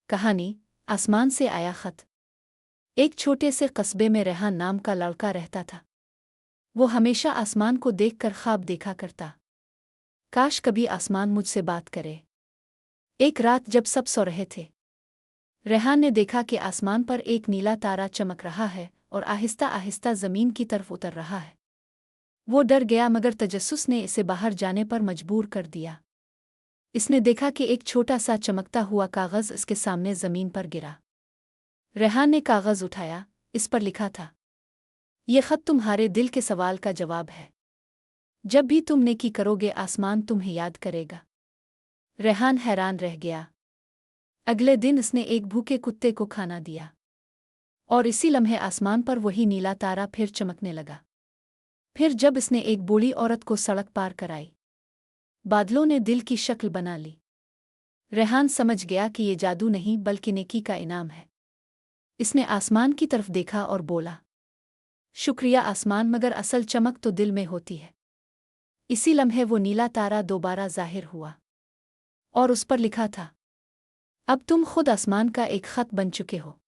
कहानी आसमान से आया खत। एक छोटे से कस्बे में रेहान नाम का लड़का रहता था। वो हमेशा आसमान को देखकर ख्वाब देखा करता, काश कभी आसमान मुझसे बात करे। एक रात जब सब सो रहे थे, रेहान ने देखा कि आसमान पर एक नीला तारा चमक रहा है और आहिस्ता आहिस्ता जमीन की तरफ उतर रहा है। वो डर गया, मगर तजस्सुस ने इसे बाहर जाने पर मजबूर कर दिया। इसने देखा कि एक छोटा सा चमकता हुआ कागज इसके सामने जमीन पर गिरा। रेहान ने कागज उठाया, इस पर लिखा था, ये खत तुम्हारे दिल के सवाल का जवाब है। जब भी तुम नेकी करोगे आसमान तुम्हें याद करेगा। रेहान हैरान रह गया। अगले दिन इसने एक भूखे कुत्ते को खाना दिया और इसी लम्हे आसमान पर वही नीला तारा फिर चमकने लगा। फिर जब इसने एक बूढ़ी औरत को सड़क पार कराई, बादलों ने दिल की शक्ल बना ली। रेहान समझ गया कि ये जादू नहीं बल्कि नेकी का इनाम है। इसने आसमान की तरफ देखा और बोला, शुक्रिया आसमान, मगर असल चमक तो दिल में होती है। इसी लम्हे वो नीला तारा दोबारा जाहिर हुआ और उस पर लिखा था, अब तुम खुद आसमान का एक खत बन चुके हो।